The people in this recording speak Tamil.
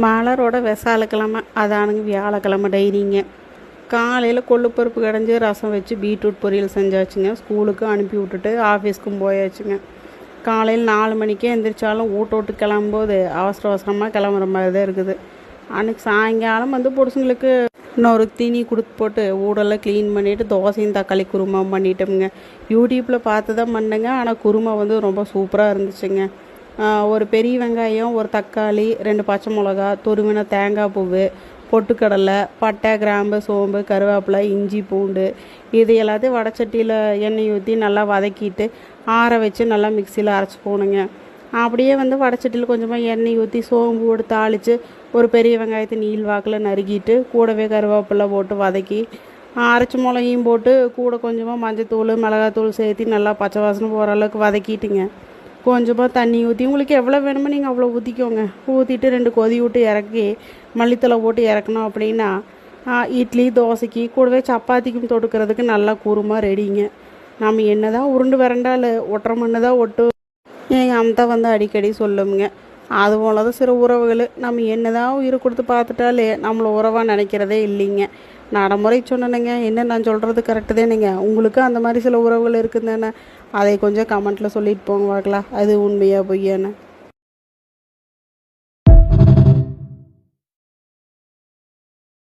மலரோட விசாலக்கிழமை அதானுங்க வியாழக்கிழமை டைரிங்க. காலையில் கொள்ளுப்பருப்பு கடைஞ்சி ரசம் வச்சு பீட்ரூட் பொரியல் செஞ்சாச்சுங்க. ஸ்கூலுக்கு அனுப்பி விட்டுட்டு ஆஃபீஸ்க்கும் போயாச்சுங்க. காலையில் 4 மணிக்கே எந்திரிச்சாலும் விட்டு கிளம்பும்போது அவசர அவசரமாக கிளம்புற மாதிரி தான் இருக்குது. அன்றைக்கி சாயங்காலம் பொடுசுங்களுக்கு இன்னொரு தீனி கொடுத்து போட்டு ஊடெல்லாம் க்ளீன் பண்ணிவிட்டு தோசையும் தக்காளி குருமா பண்ணிட்டோமுங்க. யூடியூப்பில் பார்த்து தான் பண்ணுங்க. ஆனால் குருமா ரொம்ப சூப்பராக இருந்துச்சுங்க. ஒரு பெரிய வெங்காயம், ஒரு தக்காளி, 2 பச்சை மிளகா, துருவின தேங்காய் பூவு, பொட்டுக்கடலை, பட்டை, கிராம்பு, சோம்பு, கருவேப்பிலை, இஞ்சி, பூண்டு இது எல்லாத்தையும் வடச்சட்டியில் எண்ணெய் ஊற்றி நல்லா வதக்கிட்டு ஆற வச்சு நல்லா மிக்சியில் அரைச்சி போகணுங்க. அப்படியே வடச்சட்டியில் கொஞ்சமாக எண்ணெய் ஊற்றி சோம்பு போட்டு தாளித்து ஒரு பெரிய வெங்காயத்தை நீள் வாக்கில் நறுக்கிட்டு கூடவே கருவேப்பிலை போட்டு வதக்கி அரைச்சி மிளகையும் போட்டு கூட கொஞ்சமாக மஞ்சத்தூள், மிளகாத்தூள் சேர்த்து நல்லா பச்சை வாசனை போகிற அளவுக்கு வதக்கிட்டுங்க. கொஞ்சமாக தண்ணி ஊற்றி உங்களுக்கு எவ்வளோ வேணுமோ நீங்கள் அவ்வளோ ஊற்றிக்கோங்க. ஊற்றிட்டு 2 கொதி விட்டு இறக்கி மல்லித்தலை போட்டு இறக்கணும். அப்படின்னா இட்லி, தோசைக்கு கூடவே சப்பாத்திக்கும் தொடுக்கிறதுக்கு நல்லா குருமா ரெடிங்க. நம்ம என்ன தான் உருண்டு விரண்டால் ஒட்டுற மண்ணு தான் ஒட்டு எங்கள் அம்மா அடிக்கடி சொல்லுங்க. அது போல தான் சில உறவுகள் நம்ம என்ன தான் உயிர் கொடுத்து பார்த்துட்டாலே நம்மளை உறவாக நினைக்கிறதே இல்லைங்க. நடைமுறை சொன்னேனுங்க. என்ன நான் சொல்கிறது கரெக்டு தானுங்க. உங்களுக்கு அந்த மாதிரி சில உறவுகள் இருக்குதுன்னு அதை கொஞ்சம் கமெண்ட்டில் சொல்லிட்டு போங்க பார்க்கலாம். அது உண்மையாக பொய்யான்னு.